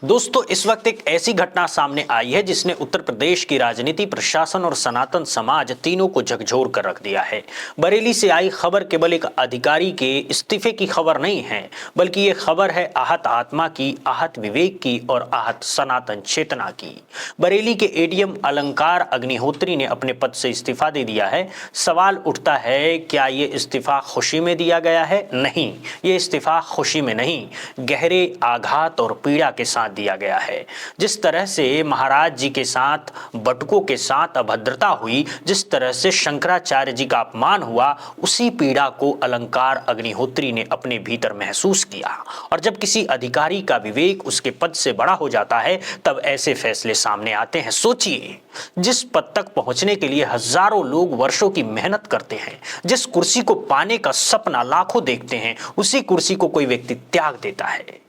दोस्तों, इस वक्त एक ऐसी घटना सामने आई है जिसने उत्तर प्रदेश की राजनीति, प्रशासन और सनातन समाज तीनों को झकझोर कर रख दिया है। बरेली से आई खबर केवल एक अधिकारी के इस्तीफे की खबर नहीं है, बल्कि ये खबर है आहत आत्मा की, आहत विवेक की और आहत सनातन चेतना की। बरेली के एडीएम अलंकार अग्निहोत्री ने अपने पद से इस्तीफा दे दिया है। सवाल उठता है, क्या ये इस्तीफा खुशी में दिया गया है? नहीं, ये इस्तीफा खुशी में नहीं, गहरे आघात और पीड़ा के साथ दिया गया है। जिस तरह से महाराज जी के साथ, बटुकों के साथ अभद्रता हुई, जिस तरह से शंकराचार्य जी का अपमान हुआ, उसी पीड़ा को अलंकार अग्निहोत्री ने अपने भीतर महसूस किया। और जब किसी अधिकारी का विवेक उसके पद से बड़ा हो जाता है, तब ऐसे फैसले सामने आते हैं। सोचिए, जिस पद तक पहुंचने के लिए हजारों लोग वर्षों की मेहनत करते हैं, जिस कुर्सी को पाने का सपना लाखों देखते हैं, उसी कुर्सी को कोई व्यक्ति त्याग देता है।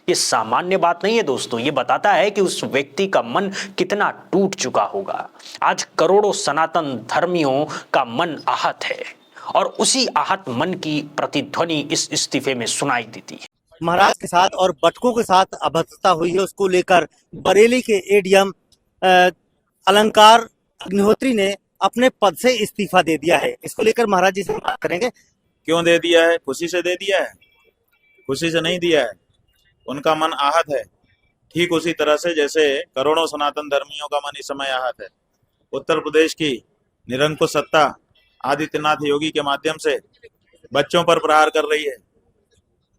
ये सामान्य बात नहीं है दोस्तों, ये बताता है कि उस व्यक्ति का मन कितना टूट चुका होगा। आज करोड़ों सनातन धर्मियों का मन आहत है और उसी आहत मन की प्रतिध्वनि इस इस्तीफे में सुनाई देती है। महाराज के साथ और बटकों के साथ अभद्रता हुई है, उसको लेकर बरेली के एडीएम अलंकार अग्निहोत्री ने अपने पद से इस्तीफा दे दिया है। इसको लेकर महाराज जी से बात करेंगे। क्यों दे दिया है? खुशी से दे दिया है? खुशी से नहीं दिया है, उनका मन आहत है। ठीक उसी तरह से जैसे करोड़ों सनातन धर्मियों का मन इस समय आहत है। उत्तर प्रदेश की निरंकुश सत्ता आदित्यनाथ योगी के माध्यम से बच्चों पर प्रहार कर रही है,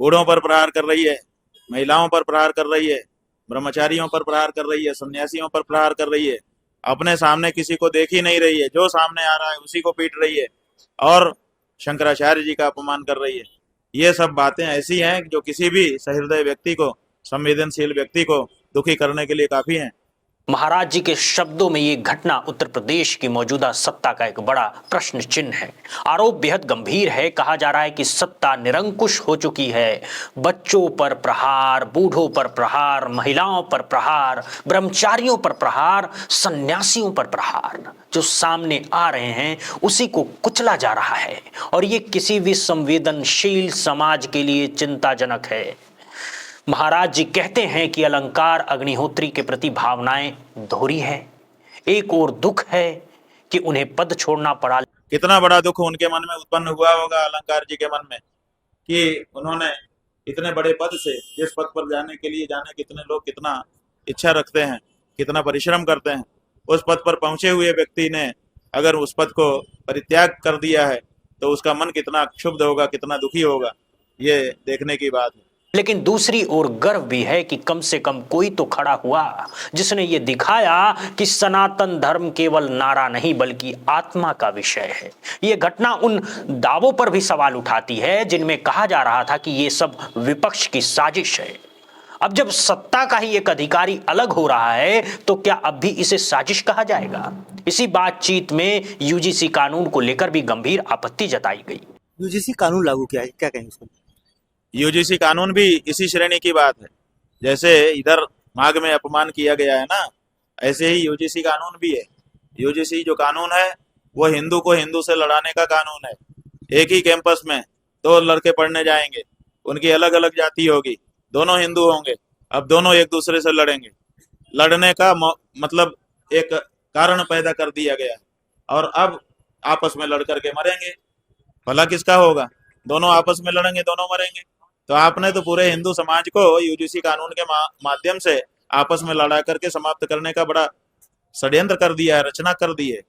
बूढ़ों पर प्रहार कर रही है, महिलाओं पर प्रहार कर रही है, ब्रह्मचारियों पर प्रहार कर रही है, सन्यासियों पर प्रहार कर रही है। अपने सामने किसी को देख ही नहीं रही है, जो सामने आ रहा है उसी को पीट रही है और शंकराचार्य जी का अपमान कर रही है। ये सब बातें ऐसी हैं जो किसी भी सहृदय व्यक्ति को, संवेदनशील व्यक्ति को दुखी करने के लिए काफी हैं। महाराज जी के शब्दों में ये घटना उत्तर प्रदेश की मौजूदा सत्ता का एक बड़ा प्रश्न चिन्ह है। आरोप बेहद गंभीर है। कहा जा रहा है कि सत्ता निरंकुश हो चुकी है। बच्चों पर प्रहार, बूढ़ों पर प्रहार, महिलाओं पर प्रहार, ब्रह्मचारियों पर प्रहार, सन्यासियों पर प्रहार जो सामने आ रहे हैं, उसी को कुचला जा रहा है। और ये किसी भी संवेदनशील समाज के लिए चिंताजनक है। महाराज जी कहते हैं कि अलंकार अग्निहोत्री के प्रति भावनाएं दोहरी है। एक और दुख है कि उन्हें पद छोड़ना पड़ा। कितना बड़ा दुख उनके मन में उत्पन्न हुआ होगा अलंकार जी के मन में, कि उन्होंने इतने बड़े पद से जिस पद पर जाने के लिए जाने कितने लोग कितना इच्छा रखते हैं, कितना परिश्रम करते हैं, उस पद पर पहुंचे हुए व्यक्ति ने अगर उस पद को परित्याग कर दिया है तो उसका मन कितना क्षुब्ध होगा, कितना दुखी होगा, ये देखने की बात है। लेकिन दूसरी ओर गर्व भी है कि कम से कम कोई तो खड़ा हुआ जिसने ये दिखाया कि सनातन धर्म केवल नारा नहीं बल्कि आत्मा का विषय है। ये घटना उन दावों पर भी सवाल उठाती है जिनमें कहा जा रहा था कि ये सब विपक्ष की साजिश है। अब जब सत्ता का ही एक अधिकारी अलग हो रहा है, तो क्या अब भी इसे साजिश कहा जाएगा? इसी बातचीत में यूजीसी कानून को लेकर भी गंभीर आपत्ति जताई गई। यूजीसी कानून लागू किया है, क्या कहेंगे इसको? यूजीसी कानून भी इसी श्रेणी की बात है। जैसे इधर माघ में अपमान किया गया है ना, ऐसे ही यूजीसी कानून भी है। यूजीसी जो कानून है वो हिंदू को हिंदू से लड़ाने का कानून है। एक ही कैंपस में दो लड़के पढ़ने जाएंगे, उनकी अलग अलग जाति होगी, दोनों हिंदू होंगे, अब दोनों एक दूसरे से लड़ेंगे। लड़ने का मतलब एक कारण पैदा कर दिया गया है और अब आपस में लड़ करके मरेंगे। भला किसका होगा? दोनों आपस में लड़ेंगे, दोनों मरेंगे। तो आपने तो पूरे हिंदू समाज को यूजीसी कानून के माध्यम से आपस में लड़ा करके समाप्त करने का बड़ा षड्यंत्र कर दिया है, रचना कर दी है।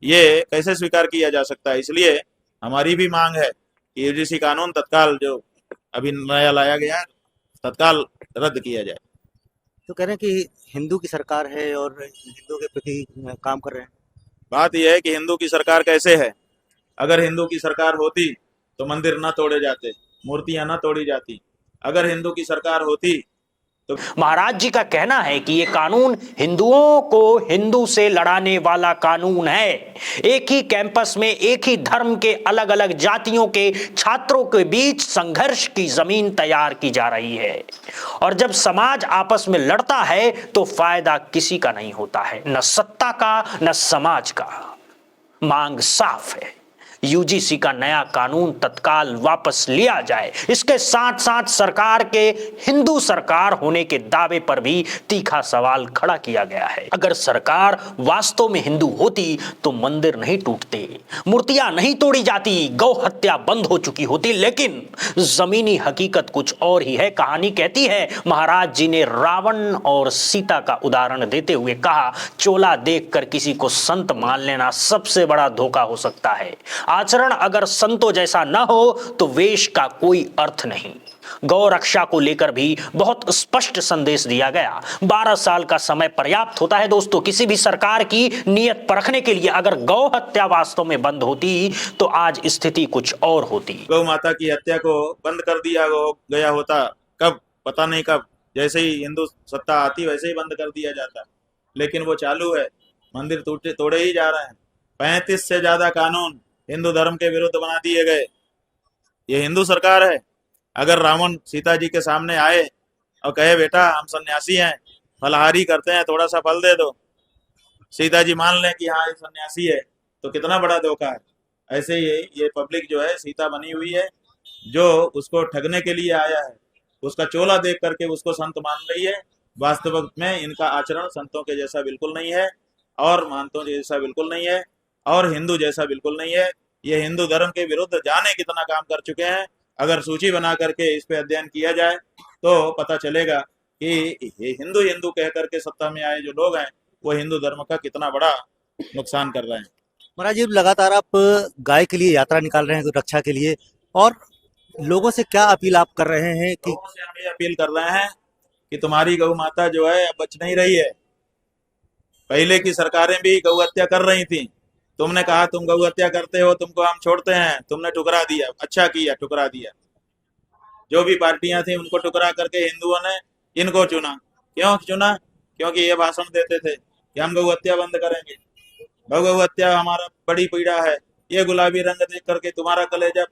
ये कैसे स्वीकार किया जा सकता है? इसलिए हमारी भी मांग है कि यूजीसी कानून तत्काल जो अभी नया लाया गया है तत्काल रद्द किया जाए। तो कह रहे हैं कि हिंदू की सरकार है और हिंदू के प्रति काम कर रहे हैं। बात यह है कि हिंदू की सरकार कैसे है? अगर हिंदू की सरकार होती तो मंदिर न तोड़े जाते, मूर्तियां न तोड़ी जाती। अगर हिंदू की सरकार होती तो महाराज जी का कहना है कि ये कानून हिंदुओं को हिंदू से लड़ाने वाला कानून है। एक ही कैंपस में एक ही धर्म के अलग अलग जातियों के छात्रों के बीच संघर्ष की जमीन तैयार की जा रही है। और जब समाज आपस में लड़ता है तो फायदा किसी का नहीं होता है, न सत्ता का न समाज का। मांग साफ है, यूजीसी का नया कानून तत्काल वापस लिया जाए। इसके साथ साथ सरकार के हिंदू सरकार होने के दावे पर भी तीखा सवाल खड़ा किया गया है। अगर सरकार वास्तव में हिंदू होती तो मंदिर नहीं टूटते, मूर्तियां नहीं तोड़ी जाती, गौ हत्या बंद हो चुकी होती। लेकिन जमीनी हकीकत कुछ और ही है। कहानी कहती है, महाराज जी ने रावण और सीता का उदाहरण देते हुए कहा, चोला देखकर किसी को संत मान लेना सबसे बड़ा धोखा हो सकता है। आचरण अगर संतों जैसा न हो तो वेश का कोई अर्थ नहीं। गौ रक्षा को लेकर भी बहुत स्पष्ट संदेश दिया गया। 12 साल का समय पर्याप्त होता है दोस्तों किसी भी सरकार की नीयत परखने के लिए। अगर गौ हत्या वास्तव में बंद होती तो आज स्थिति कुछ और होती। गौ माता की हत्या को बंद कर दिया गया होता, कब पता नहीं कब, जैसे ही हिंदू सत्ता आती वैसे ही बंद कर दिया जाता, लेकिन वो चालू है। मंदिर तोड़े ही जा रहे हैं। 35 से ज्यादा कानून हिंदू धर्म के विरुद्ध बना दिए गए। ये हिंदू सरकार है। अगर रावण सीता जी के सामने आए और कहे, बेटा हम सन्यासी हैं, फलाहारी करते हैं, थोड़ा सा फल दे दो, सीता जी मान लें कि हाँ ये सन्यासी है, तो कितना बड़ा धोखा है। ऐसे ही ये पब्लिक जो है सीता बनी हुई है, जो उसको ठगने के लिए आया है, उसका चोला देख करके उसको संत मान रही है। वास्तव में इनका आचरण संतों के जैसा बिल्कुल नहीं है, और महंतों जैसा बिल्कुल नहीं है, और हिंदू जैसा बिल्कुल नहीं है। ये हिंदू धर्म के विरुद्ध जाने कितना काम कर चुके हैं। अगर सूची बना करके इस पे अध्ययन किया जाए तो पता चलेगा कि ये हिंदू हिंदू कह करके सत्ता में आए जो लोग हैं वो हिंदू धर्म का कितना बड़ा नुकसान कर रहे हैं। महाराज जी, लगातार आप गाय के लिए यात्रा निकाल रहे हैं रक्षा के लिए, और लोगों से क्या अपील आप कर रहे हैं कि लोगों से हम ये अपील कर रहे हैं कि तुम्हारी गौ माता जो है अब बच नहीं रही है। पहले की सरकारें भी गौ हत्या कर रही थी। तुमने कहा तुम गौ हत्या करते हो, तुमको हम छोड़ते हैं, तुमने ठुकरा दिया। अच्छा किया, ठुकरा दिया। जो भी पार्टियां थी उनको ठुकरा करके हिंदुओं ने इनको चुना। क्यों चुना? क्योंकि ये भाषण देते थे कि हम गौ हत्या बंद करेंगे, गौ हत्या हमारा बड़ी पीड़ा है। ये गुलाबी रंग देख करके तुम्हारा कलेजा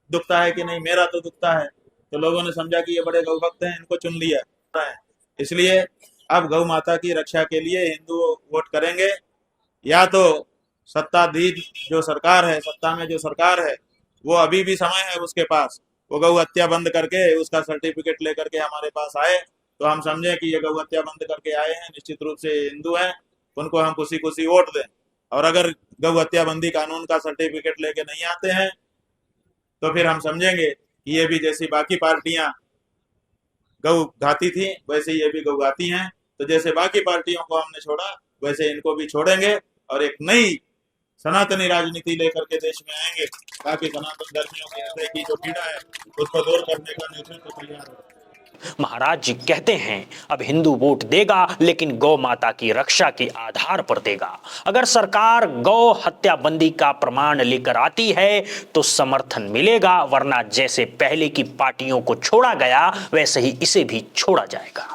दुखता है कि नहीं? मेरा तो दुखता है। तो लोगों ने समझा कि ये बड़े गौ भक्त हैं, इनको चुन लिया। इसलिए अब गौ माता की रक्षा के लिए हिंदू वोट करेंगे। या तो सत्ताधीश जो सरकार है, सत्ता में जो सरकार है, वो अभी भी समय है उसके पास, वो गौ हत्या बंद करके उसका सर्टिफिकेट लेकर के हमारे पास आए तो हम समझें कि ये गौ हत्या बंद करके आए हैं, निश्चित रूप से हिंदू हैं, उनको हम खुशी खुशी वोट दें। और अगर गौ हत्या बंदी कानून का सर्टिफिकेट लेके नहीं आते हैं तो फिर हम समझेंगे कि ये भी जैसी बाकी पार्टियां गौ घाती थी वैसे ये भी गौ घाती हैं। तो जैसे बाकी पार्टियों को हमने छोड़ा वैसे इनको भी छोड़ेंगे और एक नई सनातनी राजनीति लेकर के देश में आएंगे, ताकि सनातन धर्मियों के हृदय की जो पीड़ा है उसको दूर करने का नेतृत्व तैयार हो। महाराज जी कहते हैं अब हिंदू वोट देगा लेकिन गौ माता की रक्षा के आधार पर देगा। अगर सरकार गौ हत्या बंदी का प्रमाण लेकर आती है तो समर्थन मिलेगा, वरना जैसे पहले की पार्टियों को छोड़ा गया वैसे ही इसे भी छोड़ा जाएगा।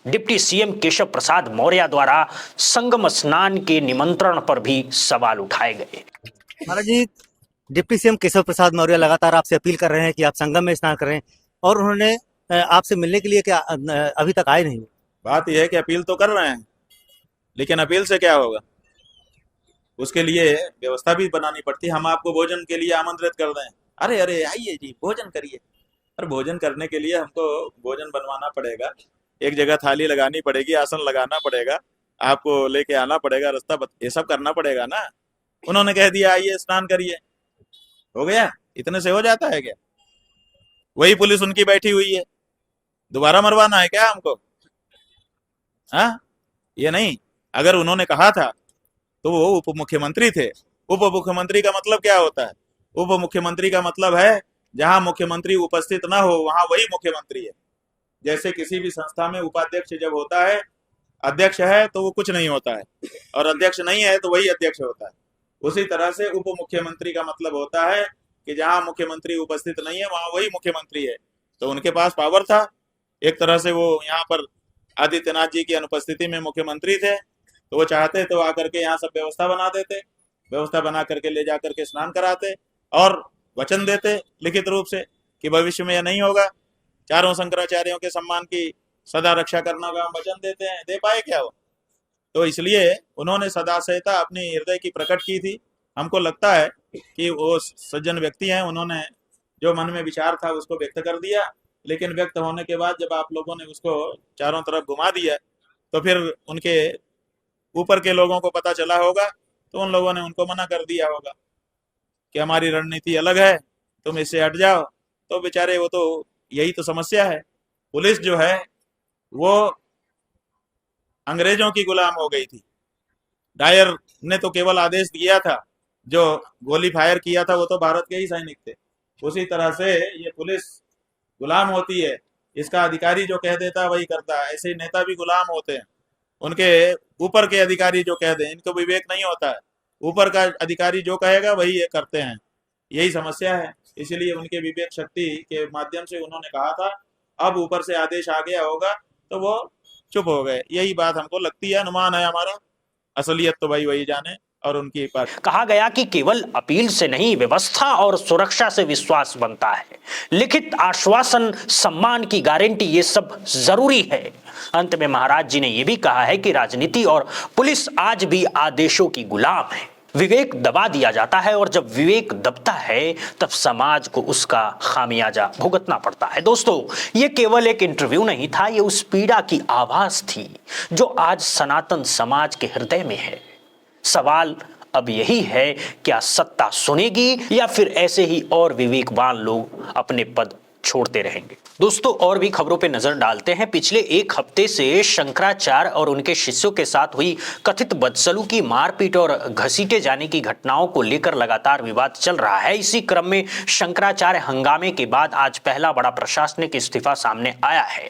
डिप्टी सीएम केशव प्रसाद मौर्य द्वारा संगम स्नान के निमंत्रण पर भी सवाल उठाए गए। महाराज जी, डिप्टी सीएम केशव प्रसाद मौर्य लगातार आपसे अपील कर रहे हैं कि आप संगम में स्नान करें, और उन्होंने आपसे मिलने के लिए क्या अभी तक आए नहीं? बात यह है कि अपील तो कर रहे हैं, लेकिन अपील से क्या होगा? उसके लिए व्यवस्था भी बनानी पड़ती है। हम आपको भोजन के लिए आमंत्रित कर दें, अरे अरे आइए जी भोजन करिए, पर भोजन करने के लिए हमको भोजन बनवाना पड़ेगा, एक जगह थाली लगानी पड़ेगी, आसन लगाना पड़ेगा, आपको लेके आना पड़ेगा, रास्ता ये सब करना पड़ेगा ना। उन्होंने कह दिया आइए स्नान करिए, हो गया? इतने से हो जाता है क्या? वही पुलिस उनकी बैठी हुई है, दोबारा मरवाना है क्या हमको? हाँ, ये नहीं। अगर उन्होंने कहा था तो वो उप मुख्यमंत्री थे। उप मुख्यमंत्री का मतलब क्या होता है? उप मुख्यमंत्री का मतलब है जहां मुख्यमंत्री उपस्थित ना हो वहां वही मुख्यमंत्री है। जैसे किसी भी संस्था में उपाध्यक्ष जब होता है, अध्यक्ष है तो वो कुछ नहीं होता है, और अध्यक्ष नहीं है तो वही अध्यक्ष होता है। उसी तरह से उप मुख्यमंत्री का मतलब होता है कि जहां मुख्यमंत्री उपस्थित नहीं है वहां वही मुख्यमंत्री है। तो उनके पास पावर था, एक तरह से वो यहाँ पर आदित्यनाथ जी की अनुपस्थिति में मुख्यमंत्री थे, तो वो चाहते तो आकर के यहाँ सब व्यवस्था बना देते, व्यवस्था बना करके ले जा करके स्नान कराते और वचन देते लिखित रूप से कि भविष्य में यह नहीं होगा, चारों शंकराचार्यों के सम्मान की सदा रक्षा करना का हम वचन देते हैं। दे पाए क्या वो? तो इसलिए उन्होंने सदाशयता अपनी हृदय की प्रकट की थी। हमको लगता है कि वो सज्जन व्यक्ति हैं, उन्होंने जो मन में विचार था उसको व्यक्त कर दिया, लेकिन व्यक्त होने के बाद जब आप लोगों ने उसको चारों तरफ घुमा दिया तो फिर उनके ऊपर के लोगों को पता चला होगा, तो उन लोगों ने उनको मना कर दिया होगा कि हमारी रणनीति अलग है, तुम इससे हट जाओ। तो बेचारे वो तो यही तो समस्या है, पुलिस जो है वो अंग्रेजों की गुलाम हो गई थी। डायर ने तो केवल आदेश दिया था, जो गोली फायर किया था वो तो भारत के ही सैनिक थे। उसी तरह से ये पुलिस गुलाम होती है, इसका अधिकारी जो कह देता है वही करता है। ऐसे नेता भी गुलाम होते हैं, उनके ऊपर के अधिकारी जो कह दें, इनको विवेक नहीं होता है, ऊपर का अधिकारी जो कहेगा वही ये करते हैं। यही समस्या है, इसलिए उनके विवेक शक्ति के माध्यम से उन्होंने कहा था, अब ऊपर से आदेश आ गया होगा तो वो चुप हो गए। यही बात हमको लगती है, अनुमान है हमारा, असलियत तो भाई वही जाने और उनकी बात। कहा गया कि केवल अपील से नहीं, व्यवस्था और सुरक्षा से विश्वास बनता है। लिखित आश्वासन, सम्मान की गारंटी, ये सब जरूरी है। अंत में महाराज जी ने यह भी कहा है कि राजनीति और पुलिस आज भी आदेशों की गुलाम है। विवेक दबा दिया जाता है और जब विवेक दबता है तब समाज को उसका खामियाजा भुगतना पड़ता है। दोस्तों, ये केवल एक इंटरव्यू नहीं था, ये उस पीड़ा की आवाज थी जो आज सनातन समाज के हृदय में है। सवाल अब यही है, क्या सत्ता सुनेगी या फिर ऐसे ही और विवेकवान लोग अपने पद छोड़ते रहेंगे? दोस्तों, और भी खबरों पे नजर डालते हैं। पिछले एक हफ्ते से शंकराचार्य और उनके शिष्यों के साथ हुई कथित बदसलूकी, मारपीट और घसीटे जाने की घटनाओं को लेकर लगातार विवाद चल रहा है। इसी क्रम में शंकराचार्य हंगामे के बाद आज पहला बड़ा प्रशासनिक इस्तीफा सामने आया है।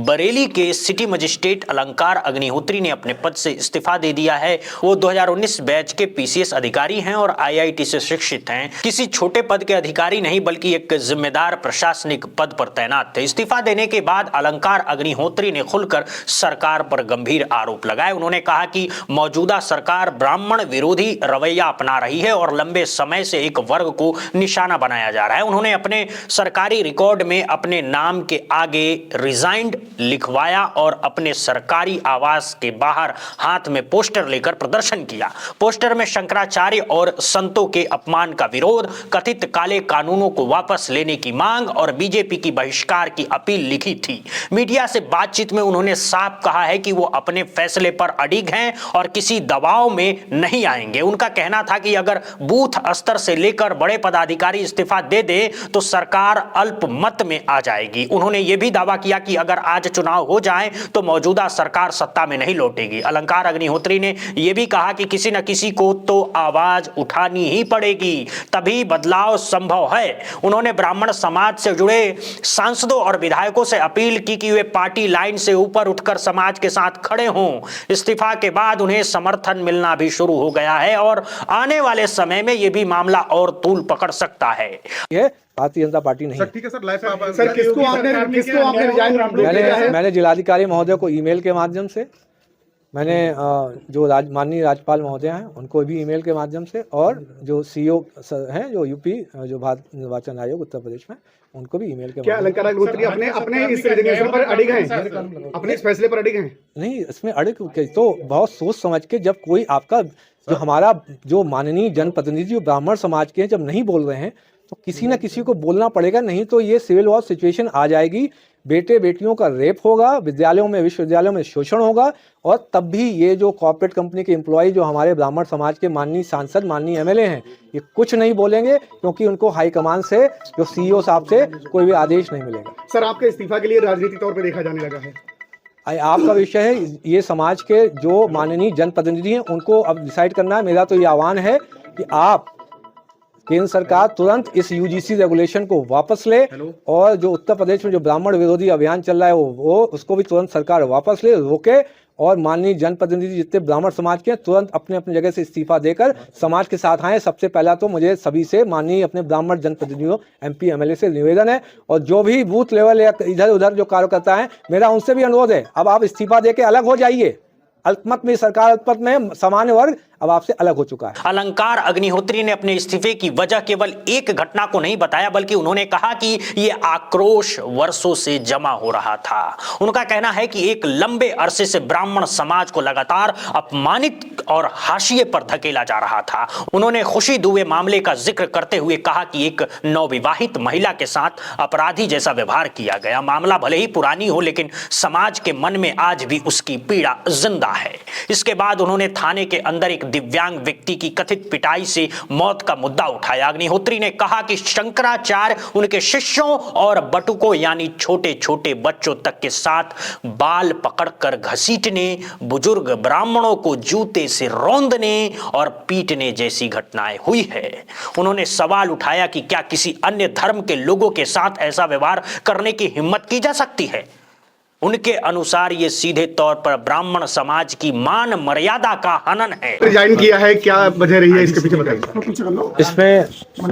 बरेली के सिटी मजिस्ट्रेट अलंकार अग्निहोत्री ने अपने पद से इस्तीफा दे दिया है। वो 2019 बैच के पीसीएस अधिकारी हैं और आईआईटी से शिक्षित हैं। किसी छोटे पद के अधिकारी नहीं, बल्कि एक जिम्मेदार प्रशासनिक पद पर तैनात थे। इस्तीफा देने के बाद अलंकार अग्निहोत्री ने खुलकर सरकार पर गंभीर आरोप लगाए। उन्होंने कहा कि मौजूदा सरकार ब्राह्मण विरोधी रवैया अपना रही है और लंबे समय से एक वर्ग को निशाना बनाया जा रहा है। उन्होंने अपने सरकारी रिकॉर्ड में अपने नाम के आगे रिजाइंड लिखवाया और अपने सरकारी आवास के बाहर हाथ में पोस्टर लेकर प्रदर्शन किया। पोस्टर में शंकराचार्य और संतों के अपमान का विरोध, कथित काले कानूनों को वापस लेने की मांग और बीजेपी की बहिष्कार की अपील लिखी थी। मीडिया से बातचीत में उन्होंने साफ कहा है कि वो अपने फैसले पर अडिग हैं और किसी दबाव में नहीं आएंगे। उनका कहना था कि अगर बूथ स्तर से लेकर बड़े पदाधिकारी इस्तीफा दे दे तो सरकार अल्पमत में आ जाएगी। उन्होंने यह भी दावा किया कि अगर आज चुनाव हो जाए तो मौजूदा सरकार सत्ता में नहीं लौटेगी। अलंकार अग्निहोत्री ने यह भी कहा कि किसी न किसी को तो आवाज उठानी ही पड़ेगी, तभी बदलाव संभव है। उन्होंने ब्राह्मण समाज से जुड़े सांसदों और विधायकों से अपील की कि वे पार्टी लाइन से ऊपर उठकर समाज के साथ खड़े हों। इस्तीफा के बाद उन्हें समर्थन मिलना भी शुरू हो गया है और आने वाले समय में यह भी मामला और तूल पकड़ सकता है। ये भारतीय जनता पार्टी नहीं। सर ठीक है सर, लाइव सर किसको आपने रिजाइन? मैंने जिलाधिकारी महोदय को ईमेल के माध्यम से, मैंने जो माननीय राज्यपाल महोदय हैं उनको भी ईमेल के माध्यम से, और जो सीईओ हैं जो यूपी जो भारत निर्वाचन आयोग उत्तर प्रदेश में, उनको भी ईमेल के क्या अलंकार अग्निहोत्री अपने इस रेजिग्नेशन पर अडिग हैं, अपने इस फैसले पर अडिग हैं? नहीं, इसमें अडिग तो बहुत सोच समझ के, जब कोई आपका जो हमारा जो माननीय जनप्रतिनिधि ब्राह्मण समाज के हैं जब नहीं बोल रहे हैं तो किसी न किसी को बोलना पड़ेगा, नहीं तो ये सिविल वॉर सिचुएशन आ जाएगी। बेटे बेटियों का रेप होगा, विद्यालयों में विश्वविद्यालयों में शोषण होगा, और तब भी ये जो कॉर्पोरेट कंपनी के एम्प्लॉय जो हमारे ब्राह्मण समाज के माननीय सांसद माननीय एमएलए हैं, ये कुछ नहीं बोलेंगे, क्योंकि उनको हाईकमान से जो सीईओ साहब से कोई भी आदेश नहीं मिलेगा। सर आपके इस्तीफा के लिए राजनीतिक तौर पर देखा जाने लगा है? आपका विषय है, ये समाज के जो माननीय जनप्रतिनिधि हैं उनको अब डिसाइड करना है। मेरा तो ये आह्वान है कि आप केंद्र सरकार तुरंत इस यूजीसी रेगुलेशन को वापस ले, और जो उत्तर प्रदेश में जो ब्राह्मण विरोधी अभियान चल रहा है वो उसको भी तुरंत सरकार वापस ले, रोके, और माननीय जनप्रतिनिधि जितने ब्राह्मण समाज के तुरंत अपने अपने जगह से इस्तीफा देकर समाज के साथ आए। सबसे पहला तो मुझे सभी से, माननीय अपने ब्राह्मण जनप्रतिनिधियों एमपी एमएलए से निवेदन है, और जो भी बूथ लेवल या इधर उधर जो कार्यकर्ता है, मेरा उनसे भी अनुरोध है, अब आप इस्तीफा दे के अलग हो जाइए, अल्पमत में सरकार, अल्पमत में सामान्य वर्ग अब आपसे अलग हो चुका है। अलंकार अग्निहोत्री ने अपने इस्तीफे की वजह केवल एक घटना को नहीं बताया, बल्कि उन्होंने कहा कि ये आक्रोश वर्षों से जमा हो रहा था। उनका कहना है कि एक लंबे अरसे से ब्राह्मण समाज को लगातार अपमानित और हाशिए पर धकेला जा रहा था। उन्होंने खुशी दुबे मामले का जिक्र करते हुए कहा कि एक नवविवाहित महिला के साथ अपराधी जैसा व्यवहार किया गया। मामला भले ही पुरानी हो, लेकिन समाज के मन में आज भी उसकी पीड़ा जिंदा है। इसके बाद उन्होंने थाने के अंदर एक दिव्यांग व्यक्ति की कथित पिटाई से मौत का मुद्दा उठाया। अग्निहोत्री ने कहा कि शंकराचार्य उनके शिष्यों और बटुकों यानी छोटे छोटे बच्चों तक के साथ बाल पकड़कर घसीटने, बुजुर्ग ब्राह्मणों को जूते से रौंदने और पीटने जैसी घटनाएं हुई है। उन्होंने सवाल उठाया कि क्या किसी अन्य धर्म के लोगों के साथ ऐसा व्यवहार करने की हिम्मत की जा सकती है। उनके अनुसार ये सीधे तौर पर ब्राह्मण समाज की मान मर्यादा का हनन है। रिजाइन किया है, क्या वजह रही है इसके पीछे बताइए। इसमें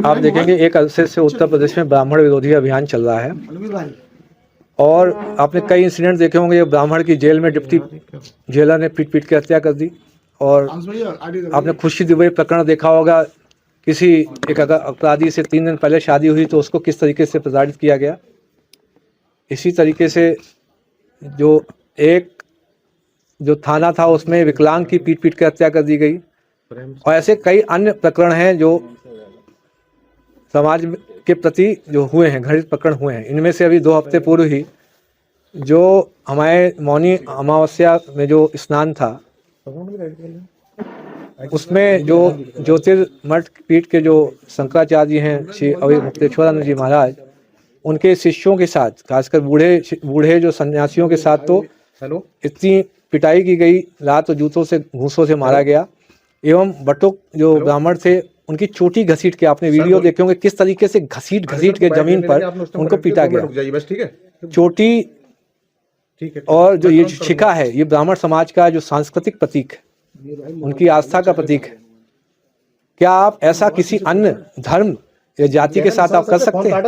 आप देखेंगे एक अरसे से उत्तर प्रदेश में ब्राह्मण विरोधी अभियान चल रहा है और आपने कई इंसिडेंट देखे होंगे। ब्राह्मण की जेल में डिप्टी जेलर ने पीट पीट के हत्या कर दी। और आपने खुशी दुबे प्रकरण देखा होगा, किसी एक अपराधी से 3 दिन पहले शादी हुई तो उसको किस तरीके से प्रताड़ित किया गया। इसी तरीके से जो थाना था उसमें विकलांग की पीट पीट के हत्या कर दी गई। और ऐसे कई अन्य प्रकरण हैं जो समाज के प्रति जो हुए हैं, घटित प्रकरण हुए हैं। इनमें से अभी 2 हफ्ते पूर्व ही जो हमारे मौनी अमावस्या में जो स्नान था उसमें जो ज्योतिर्मठ पीठ के जो शंकराचार्य हैं श्री अवधि मुक्तेश्वरानंद जी महाराज, उनके शिष्यों के साथ, खासकर बूढ़े जो सन्यासियों के साथ तो इतनी पिटाई की गई, लात और जूतों से घूंसों से मारा गया। एवं बटुक जो ब्राह्मण थे उनकी चोटी घसीट के, आपने वीडियो देखे होंगे किस तरीके से घसीट के जमीन पर उनको पीटा गया। चोटी और जो ये शिखा है, ये ब्राह्मण समाज का जो सांस्कृतिक प्रतीक है, उनकी आस्था का प्रतीक है। क्या आप ऐसा किसी अन्य धर्म या जाति के साथ आप कर सकते हैं?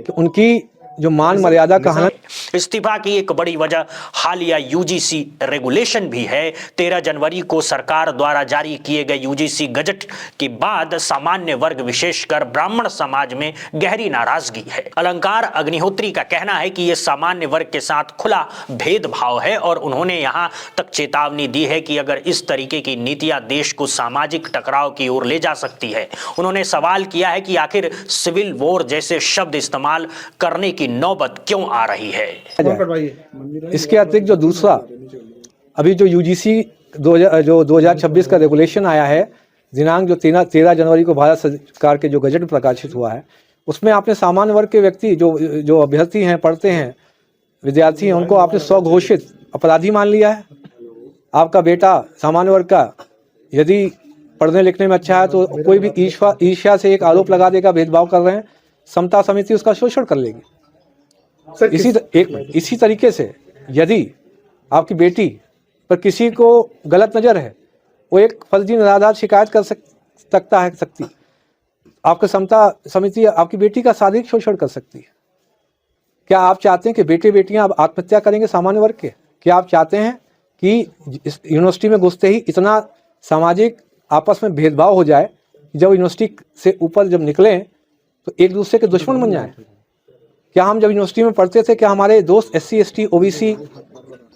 कि उनकी जो मान मर्यादा का हनन। इस्तीफा की एक बड़ी वजह हालिया यूजीसी रेगुलेशन भी है। 13 जनवरी को सरकार द्वारा जारी किए गए यूजीसी गजट के बाद सामान्य वर्ग विशेषकर ब्राह्मण समाज में गहरी नाराजगी है। अलंकार अग्निहोत्री का कहना है कि यह सामान्य वर्ग के साथ खुला भेदभाव है और उन्होंने यहां तक चेतावनी दी है कि अगर इस तरीके की नीतियां देश को सामाजिक टकराव की ओर ले जा सकती है। उन्होंने सवाल किया है कि आखिर सिविल वॉर जैसे शब्द इस्तेमाल करने की नौबत क्यों आ रही है। इसके अतिरिक्त जो दूसरा अभी जो यूजीसी 2026 का रेगुलेशन आया है, दिनांक जो 13 जनवरी को भारत सरकार के जो गजट प्रकाशित हुआ है, उसमें आपने सामान्य वर्ग के व्यक्ति जो अभ्यर्थी हैं, पढ़ते हैं, विद्यार्थी हैं, उनको आपने स्वघोषित अपराधी मान लिया है। आपका बेटा सामान्य वर्ग का यदि पढ़ने लिखने में अच्छा है तो कोई भी ईर्ष्या से एक आरोप लगा देगा, भेदभाव कर रहे हैं, समता समिति उसका शोषण कर लेगी। इसी तरीके से यदि आपकी बेटी पर किसी को गलत नजर है, वो एक फर्जी निराधार शिकायत कर सकती। आपका समता समिति आपकी बेटी का शारीरिक शोषण कर सकती है। क्या आप चाहते हैं कि बेटे बेटियां अब आत्महत्या करेंगे सामान्य वर्ग के? क्या आप चाहते हैं कि इस यूनिवर्सिटी में घुसते ही इतना सामाजिक आपस में भेदभाव हो जाए, जब यूनिवर्सिटी से ऊपर जब निकलें तो एक दूसरे के दुश्मन बन जाएं? क्या हम जब यूनिवर्सिटी में पढ़ते थे, क्या हमारे दोस्त SC ST OBC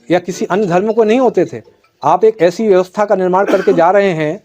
या किसी अन्य धर्म को नहीं होते थे? आप एक ऐसी व्यवस्था का निर्माण करके जा रहे हैं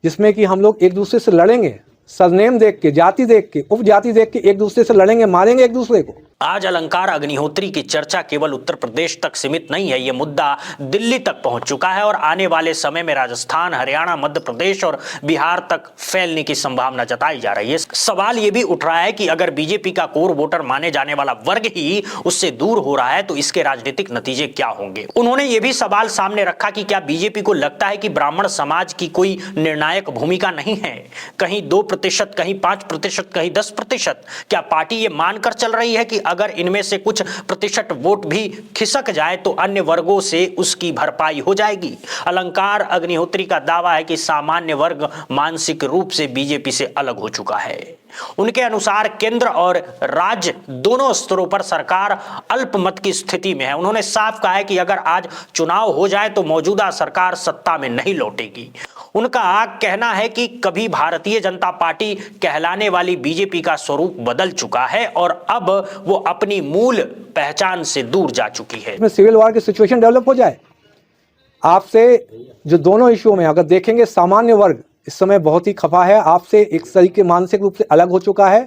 जिसमें कि हम लोग एक दूसरे से लड़ेंगे, सरनेम देख के, जाति देख के, उपजाति देख के एक दूसरे से लड़ेंगे, मारेंगे एक दूसरे को। आज अलंकार अग्निहोत्री की चर्चा केवल उत्तर प्रदेश तक सीमित नहीं है, ये मुद्दा दिल्ली तक पहुंच चुका है और आने वाले समय में राजस्थान, हरियाणा, मध्य प्रदेश और बिहार तक फैलने की संभावना जताई जा रही है। सवाल ये भी उठ रहा है कि अगर बीजेपी का कोर वोटर माने जाने वाला वर्ग ही उससे दूर हो रहा है तो इसके राजनीतिक नतीजे क्या होंगे। उन्होंने ये भी सवाल सामने रखा कि क्या बीजेपी को लगता है कि ब्राह्मण समाज की कोई निर्णायक भूमिका नहीं है? कहीं 2%, कहीं 5%, कहीं 10%। क्या पार्टी ये मानकर चल रही है कि अगर इनमें से कुछ प्रतिशत वोट भी खिसक जाए तो अन्य वर्गों से उसकी भरपाई हो जाएगी? अलंकार अग्निहोत्री का दावा है कि सामान्य वर्ग मानसिक रूप से बीजेपी से अलग हो चुका है। उनके अनुसार केंद्र और राज्य दोनों स्तरों पर सरकार अल्पमत की स्थिति में है। उन्होंने साफ कहा है कि अगर आज चुनाव हो जाए तो मौजूदा सरकार सत्ता में नहीं लौटेगी। उनका कहना है कि कभी भारतीय जनता पार्टी कहलाने वाली बीजेपी का स्वरूप बदल चुका है और अब वो अपनी मूल पहचान से दूर जा चुकी है। इसमें सिविल वॉर की सिचुएशन डेवलप हो जाए। आपसे जो दोनों इश्यू में अगर देखेंगे, सामान्य वर्ग इस समय बहुत ही खफा है, आपसे एक तरीके मानसिक रूप से अलग हो चुका है।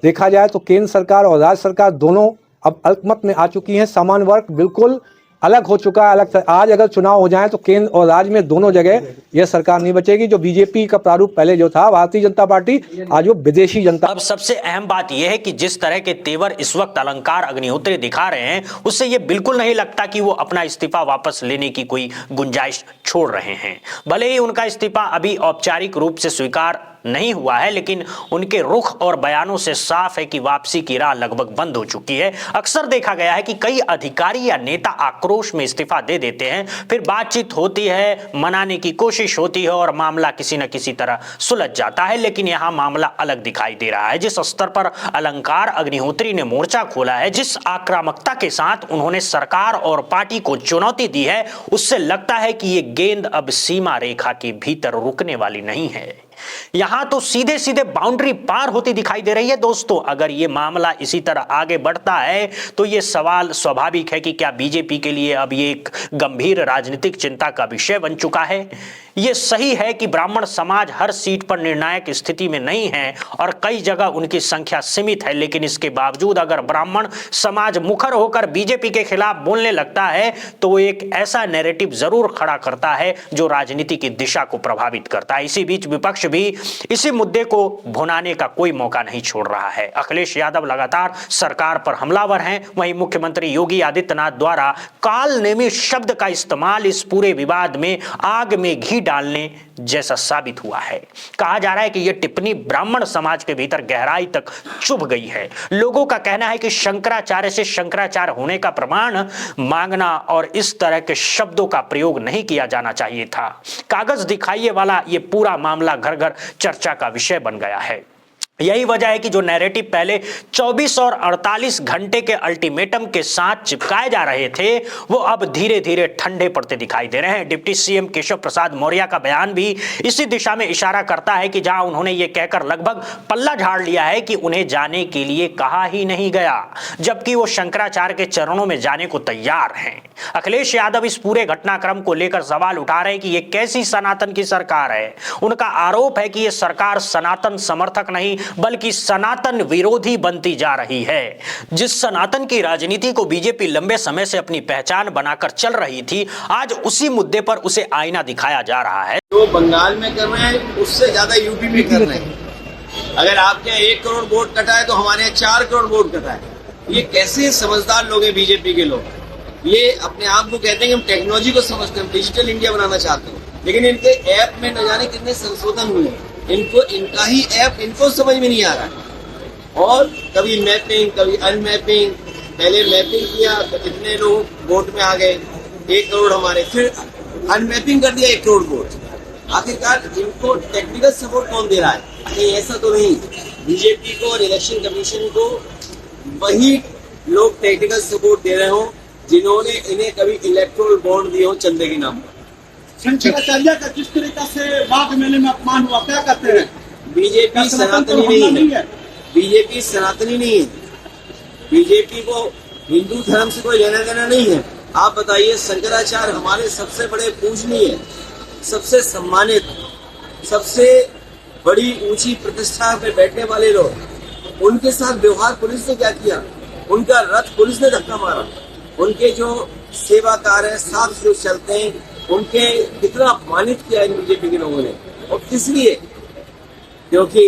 देखा जाए तो केंद्र सरकार और राज्य सरकार दोनों अब अल्पमत में आ चुकी हैं। सामान्य वर्ग बिल्कुल अलग हो चुका है। अलग आज अगर चुनाव हो जाए तो केंद्र और राज्य में दोनों जगह यह सरकार नहीं बचेगी। जो बीजेपी का प्रारूप पहले जो था भारतीय जनता पार्टी, आज वो विदेशी जनता। अब सबसे अहम बात यह है कि जिस तरह के तेवर इस वक्त अलंकार अग्निहोत्री दिखा रहे हैं, उससे यह बिल्कुल नहीं लगता कि वो अपना इस्तीफा वापस लेने की कोई गुंजाइश छोड़ रहे हैं। भले ही उनका इस्तीफा अभी औपचारिक रूप से स्वीकार नहीं हुआ है, लेकिन उनके रुख और बयानों से साफ है कि वापसी की राह लगभग बंद हो चुकी है। अक्सर देखा गया है कि कई अधिकारी या नेता आक्रोश में इस्तीफा दे देते हैं, फिर बातचीत होती है, मनाने की कोशिश होती है और मामला किसी न किसी तरह सुलझ जाता है। लेकिन यहां मामला अलग दिखाई दे रहा है। जिस स्तर पर अलंकार अग्निहोत्री ने मोर्चा खोला है, जिस आक्रामकता के साथ उन्होंने सरकार और पार्टी को चुनौती दी है, उससे लगता है कि ये गेंद अब सीमा रेखा के भीतर रुकने वाली नहीं है। यहां तो सीधे सीधे बाउंड्री पार होती दिखाई दे रही है। दोस्तों, अगर यह मामला इसी तरह आगे बढ़ता है तो यह सवाल स्वाभाविक है कि क्या बीजेपी के लिए अब ये एक गंभीर राजनीतिक चिंता का विषय बन चुका है। यह सही है कि ब्राह्मण समाज हर सीट पर निर्णायक स्थिति में नहीं है और कई जगह उनकी संख्या सीमित है, लेकिन इसके बावजूद अगर ब्राह्मण समाज मुखर होकर बीजेपी के खिलाफ बोलने लगता है तो वो एक ऐसा नैरेटिव जरूर खड़ा करता है जो राजनीति की दिशा को प्रभावित करता है। इसी बीच विपक्ष भी इसी मुद्दे को भुनाने का कोई मौका नहीं छोड़ रहा है। अखिलेश यादव लगातार सरकार पर हमलावर हैं, वहीं मुख्यमंत्री योगी आदित्यनाथ द्वारा कालनेमी शब्द का इस्तेमाल इस पूरे विवाद में आग में घी डालने जैसा साबित हुआ है। कहा जा रहा है कि यह टिप्पणी ब्राह्मण समाज के भीतर गहराई तक चुभ गई है। लोगों का कहना है कि शंकराचार्य से शंकराचार्य होने का प्रमाण मांगना और इस तरह के शब्दों का प्रयोग नहीं किया जाना चाहिए था। कागज दिखाइए वाला यह पूरा मामला घर घर चर्चा का विषय बन गया है। यही वजह है कि जो नैरेटिव पहले 24 और 48 घंटे के अल्टीमेटम के साथ चिपकाए जा रहे थे, वो अब धीरे धीरे ठंडे पड़ते दिखाई दे रहे हैं। डिप्टी सीएम केशव प्रसाद मौर्य का बयान भी इसी दिशा में इशारा करता है कि जहां उन्होंने ये कहकर लगभग पल्ला झाड़ लिया है कि उन्हें जाने के लिए कहा ही नहीं गया, जबकि वो शंकराचार्य के चरणों में जाने को तैयार हैं। अखिलेश यादव इस पूरे घटनाक्रम को लेकर सवाल उठा रहे हैं कि ये कैसी सनातन की सरकार है। उनका आरोप है कि ये सरकार सनातन समर्थक नहीं बल्कि सनातन विरोधी बनती जा रही है। जिस सनातन की राजनीति को बीजेपी लंबे समय से अपनी पहचान बनाकर चल रही थी, आज उसी मुद्दे पर उसे आईना दिखाया जा रहा है। जो बंगाल में कर रहे हैं उससे ज्यादा यूपी में कर रहे हैं। अगर आपके यहाँ 1 करोड़ वोट कटा है तो हमारे यहाँ 4 करोड़ वोट कटा है। ये कैसे समझदार लोग हैं बीजेपी के लोग। ये अपने आप को कहते हैं कि हम टेक्नोलॉजी को समझते हैं, डिजिटल इंडिया बनाना चाहते हैं, लेकिन इनके ऐप में न जाने कितने संशोधन हुए हैं। इनका ही ऐप इनको समझ में नहीं आ रहा है। और कभी मैपिंग, कभी अनमैपिंग। पहले मैपिंग किया तो कितने लोग वोट में आ गए, 1 करोड़ हमारे, फिर अनमैपिंग कर दिया 1 करोड़ वोट। आखिरकार इनको टेक्निकल सपोर्ट कौन दे रहा है? नहीं, ऐसा तो नहीं। बीजेपी को और इलेक्शन कमीशन को वही लोग टेक्निकल सपोर्ट दे रहे हो जिन्होंने इन्हें कभी इलेक्ट्रोल बॉन्ड दिए हो चंदे के नाम पर। शंकराचार्य का जिस तरीका से माघ मेले में अपमान हुआ, क्या कहते हैं? बीजेपी सनातनी नहीं है। बीजेपी सनातनी नहीं है। बीजेपी को हिंदू धर्म से कोई लेना देना नहीं है। आप बताइए, शंकराचार्य हमारे सबसे बड़े पूजनीय, सबसे सम्मानित, सबसे बड़ी ऊंची प्रतिष्ठा पे बैठने वाले लोग, उनके साथ व्यवहार पुलिस ने क्या किया? उनका रथ पुलिस ने धक्का मारा। उनके जो सेवाकार है, साथ जो चलते हैं, उनके कितना अपमानित किया इन बीजेपी के लोगों ने। और किस लिए? क्योंकि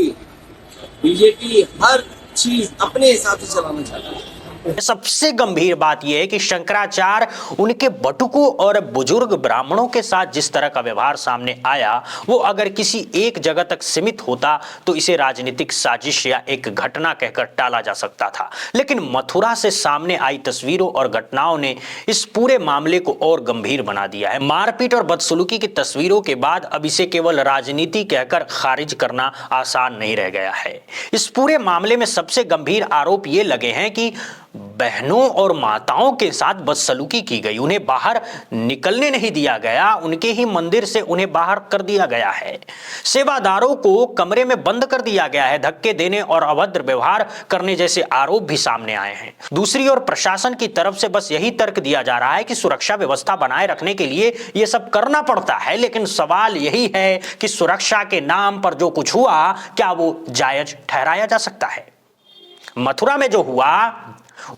बीजेपी हर चीज अपने हिसाब से चलाना चाहती है। सबसे गंभीर बात यह है कि शंकराचार्य उनके बटुकों और बुजुर्ग ब्राह्मणों के साथ जिस तरह का व्यवहार सामने आया, वो अगर किसी एक जगह तक सीमित होता तो इसे राजनीतिक साजिश या एक घटना कहकर टाला जा सकता था। लेकिन मथुरा से सामने आई तस्वीरों और घटनाओं ने इस पूरे मामले को और गंभीर बना दिया है। मारपीट और बदसलूकी की तस्वीरों के बाद अब इसे केवल राजनीति कहकर खारिज करना आसान नहीं रह गया है। इस पूरे मामले में सबसे गंभीर आरोप ये लगे हैं कि बहनों और माताओं के साथ बदसलूकी की गई, उन्हें बाहर निकलने नहीं दिया गया, उनके ही मंदिर से उन्हें बाहर कर दिया गया है, सेवादारों को कमरे में बंद कर दिया गया है, धक्के देने और अभद्र व्यवहार करने जैसे आरोप भी सामने आए हैं। दूसरी ओर प्रशासन की तरफ से बस यही तर्क दिया जा रहा है कि सुरक्षा व्यवस्था बनाए रखने के लिए यह सब करना पड़ता है। लेकिन सवाल यही है कि सुरक्षा के नाम पर जो कुछ हुआ, क्या वो जायज ठहराया जा सकता है? मथुरा में जो हुआ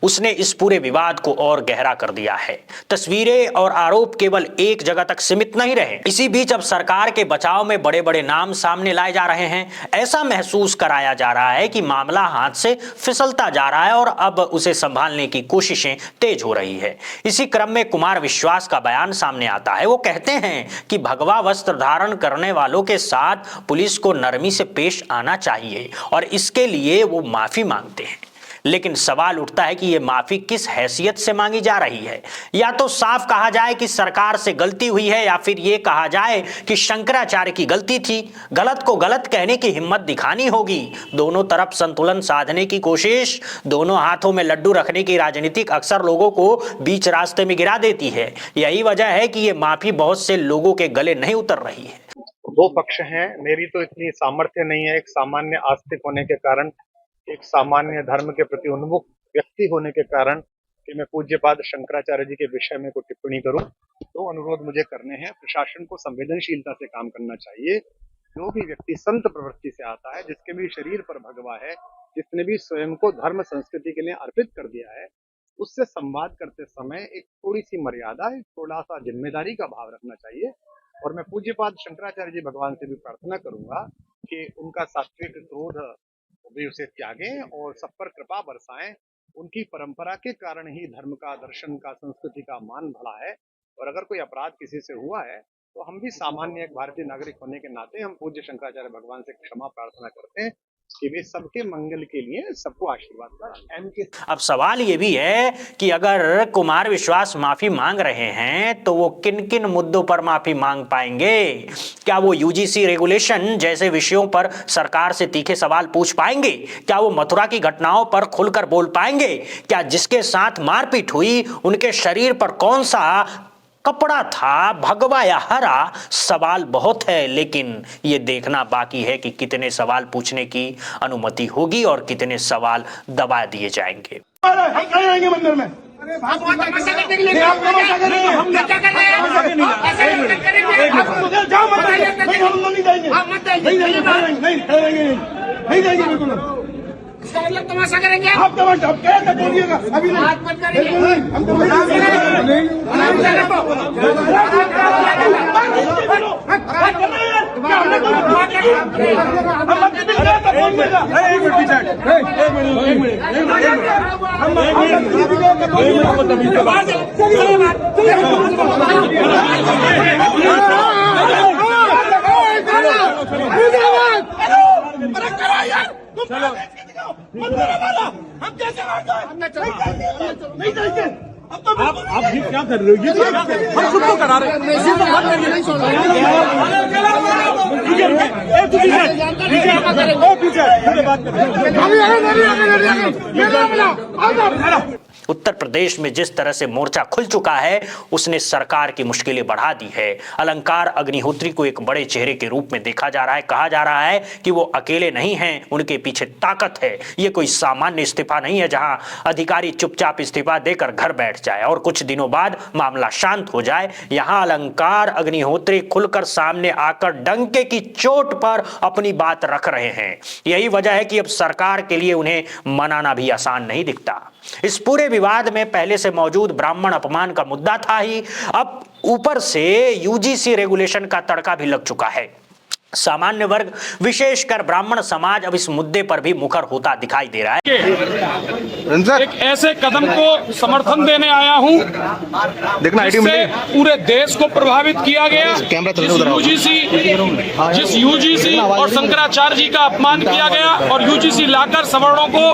उसने इस पूरे विवाद को और गहरा कर दिया है। तस्वीरें और आरोप केवल एक जगह तक सीमित नहीं रहे। इसी बीच अब सरकार के बचाव में बड़े बड़े नाम सामने लाए जा रहे हैं। ऐसा महसूस कराया जा रहा है कि मामला हाथ से फिसलता जा रहा है और अब उसे संभालने की कोशिशें तेज हो रही है। इसी क्रम में कुमार विश्वास का बयान सामने आता है। वो कहते हैं कि भगवा वस्त्र धारण करने वालों के साथ पुलिस को नरमी से पेश आना चाहिए और इसके लिए वो माफी मांगते हैं। लेकिन सवाल उठता है कि यह माफी किस हैसियत से मांगी जा रही है? या तो साफ कहा जाए कि सरकार से गलती हुई है, या फिर यह कहा जाए कि शंकराचार्य की गलती थी। गलत को गलत कहने की हिम्मत दिखानी होगी। दोनों तरफ संतुलन साधने की कोशिश, दोनों हाथों में लड्डू रखने की राजनीतिक अक्सर लोगों को बीच रास्ते में गिरा देती है। यही वजह है कि यह माफी बहुत से लोगों के गले नहीं उतर रही है। दो पक्ष हैं। मेरी तो इतनी सामर्थ्य नहीं है, एक सामान्य आस्तिक होने के कारण, एक सामान्य धर्म के प्रति उन्मुख व्यक्ति होने के कारण, कि मैं पूज्यपाद शंकराचार्य जी के विषय में कोई टिप्पणी करूं। तो अनुरोध मुझे करने हैं। प्रशासन को संवेदनशीलता से काम करना चाहिए। जो भी व्यक्ति संत प्रवृत्ति से आता है, जिसके भी शरीर पर भगवा है, जिसने भी स्वयं को धर्म संस्कृति के लिए अर्पित कर दिया है, उससे संवाद करते समय एक थोड़ी सी मर्यादा, एक थोड़ा सा जिम्मेदारी का भाव रखना चाहिए। और मैं पूज्यपाद शंकराचार्य जी भगवान से भी प्रार्थना करूंगा कि उनका सात्विक क्रोध वे उसे त्यागें और सब पर कृपा बरसाएं। उनकी परंपरा के कारण ही धर्म का, दर्शन का, संस्कृति का मान बढ़ा है। और अगर कोई अपराध किसी से हुआ है तो हम भी सामान्य एक भारतीय नागरिक होने के नाते हम पूज्य शंकराचार्य भगवान से क्षमा प्रार्थना करते हैं कि वे सबके मंगल के लिए सबको आशीर्वाद करें। अब सवाल ये भी है कि अगर कुमार विश्वास माफी मांग रहे हैं तो वो किन किन मुद्दों पर माफी मांग पाएंगे? क्या वो यूजीसी रेगुलेशन जैसे विषयों पर सरकार से तीखे सवाल पूछ पाएंगे? क्या वो मथुरा की घटनाओं पर खुलकर बोल पाएंगे? क्या जिसके साथ मारपीट हुई उनके शरीर पर कौन सा कपड़ा था, भगवा या हरा? सवाल बहुत है, लेकिन ये देखना बाकी है कि कितने सवाल पूछने की अनुमति होगी और कितने सवाल दबा दिए जाएंगे। हम कहीं रहेंगे मंदिर में। आप तमाशा करने के लिए हम क्या कर रहे हैं? आप जाओ मत जाइए। नहीं, हम नहीं जाएंगे। आप मत जाइए। नहीं जाएंगे, नहीं जाएंगे बिल्कुल। तमाशा करेंगे आप? तमाशा आप क्या बोलिएगा? अभी बात मत करिए। हम तमाशा हम कैसे नहीं जाएंगे। आप ये क्या कर रहे हो? ये क्या कर रहे हो? हम सबको करा रहे हैं। उत्तर प्रदेश में जिस तरह से मोर्चा खुल चुका है उसने सरकार की मुश्किलें बढ़ा दी है। अलंकार अग्निहोत्री को एक बड़े चेहरे के रूप में देखा जा रहा है। कहा जा रहा है कि वो अकेले नहीं हैं, उनके पीछे ताकत है। ये कोई सामान्य इस्तीफा नहीं है जहां अधिकारी चुपचाप इस्तीफा देकर घर बैठ जाए और कुछ दिनों बाद मामला शांत हो जाए। यहां अलंकार अग्निहोत्री खुलकर सामने आकर डंके की चोट पर अपनी बात रख रहे हैं। यही वजह है कि अब सरकार के लिए उन्हें मनाना भी आसान नहीं दिखता। इस पूरे विवाद में पहले से मौजूद ब्राह्मण अपमान का मुद्दा था ही, अब ऊपर से यूजीसी रेगुलेशन का तड़का भी लग चुका है। सामान्य वर्ग विशेषकर ब्राह्मण समाज अब इस मुद्दे पर भी मुखर होता दिखाई दे रहा है। एक ऐसे कदम को समर्थन देने आया हूं जिससे पूरे देश को प्रभावित किया गया। जिस यूजीसी और शंकराचार्य जी का अपमान किया गया और यूजीसी लाकर सवर्णों को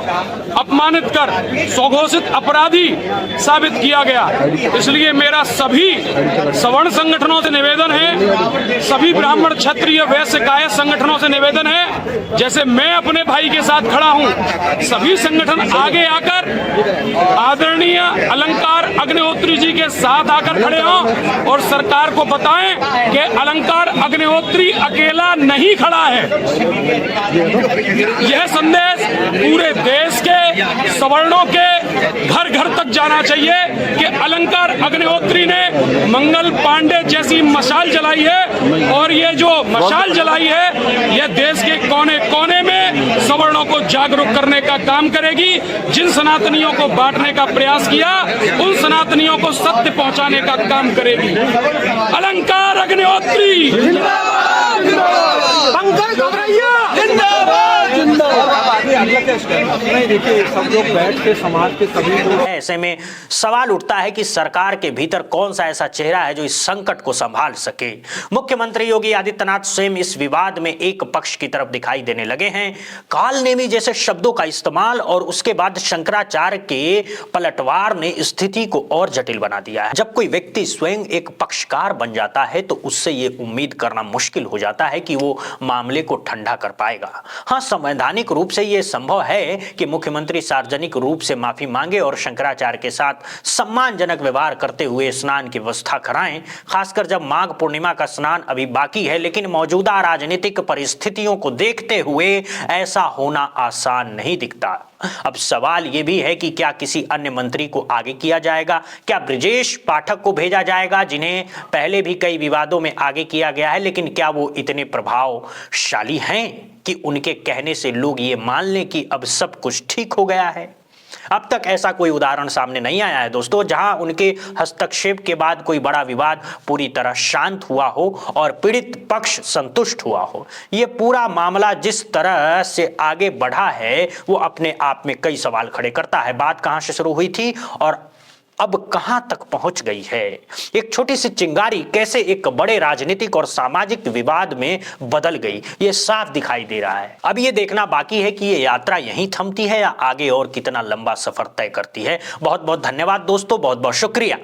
अपमानित कर स्वघोषित अपराधी साबित किया गया। इसलिए मेरा सभी सवर्ण संगठनों से निवेदन है, सभी ब्राह्मण क्षत्रिय वैश्य कायस्थ संगठनों से निवेदन है, जैसे मैं अपने भाई के साथ खड़ा हूं, सभी संगठन आगे आकर आदरणीय अलंकार अग्निहोत्री जी के साथ आकर खड़े हों और सरकार को बताएं कि अलंकार अग्निहोत्री अकेला नहीं खड़ा है। यह संदेश पूरे देश के सवर्णों के घर घर तक जाना चाहिए कि अलंकार अग्निहोत्री ने मंगल पांडे जैसी मशाल जलाई है और ये जो मशाल जलाई है यह देश के कोने कोने में सवर्णों को जागरूक करने का काम करेगी। जिन सनातनियों को बांटने का प्रयास किया उन सनातनियों को सत्य पहुंचाने का काम करेगी। अलंकार अग्निहोत्री पंकज घबराइया नहीं, देखिए सब लोग बैठ के समाज के सभी लोग। ऐसे में सवाल उठता है कि सरकार के भीतर कौन सा ऐसा चेहरा है जो इस संकट को संभाल सके। मुख्यमंत्री योगी आदित्यनाथ स्वयं इस विवाद में एक पक्ष की तरफ दिखाई देने लगे हैं। कालनेमी जैसे शब्दों का इस्तेमाल और उसके बाद शंकराचार्य के पलटवार ने स्थिति को और जटिल बना दिया है। जब कोई व्यक्ति स्वयं एक पक्षकार बन जाता है तो उससे ये उम्मीद करना मुश्किल हो जाता है कि वो मामले को ठंडा कर पाएगा। हाँ, संवैधानिक रूप से ये संभव है कि मुख्यमंत्री सार्वजनिक रूप से माफी मांगे और शंकराचार्य के साथ सम्मानजनक व्यवहार करते हुए स्नान की व्यवस्था कराएं, खासकर जब माघ पूर्णिमा का स्नान अभी बाकी है। लेकिन मौजूदा राजनीतिक परिस्थितियों को देखते हुए ऐसा होना आसान नहीं दिखता। अब सवाल यह भी है कि क्या किसी अन्य मंत्री को आगे किया जाएगा? क्या ब्रिजेश पाठक को भेजा जाएगा, जिन्हें पहले भी कई विवादों में आगे किया गया है, लेकिन क्या वो इतने प्रभावशाली हैं कि उनके कहने से लोग ये मान लें कि अब सब कुछ ठीक हो गया है? अब तक ऐसा कोई उदाहरण सामने नहीं आया है दोस्तों, जहां उनके हस्तक्षेप के बाद कोई बड़ा विवाद पूरी तरह शांत हुआ हो और पीड़ित पक्ष संतुष्ट हुआ हो। यह पूरा मामला जिस तरह से आगे बढ़ा है वो अपने आप में कई सवाल खड़े करता है। बात कहां से शुरू हुई थी और अब कहां तक पहुंच गई है? एक छोटी सी चिंगारी कैसे एक बड़े राजनीतिक और सामाजिक विवाद में बदल गई, ये साफ दिखाई दे रहा है। अब ये देखना बाकी है कि ये यात्रा यहीं थमती है या आगे और कितना लंबा सफर तय करती है। बहुत बहुत धन्यवाद दोस्तों, बहुत बहुत शुक्रिया।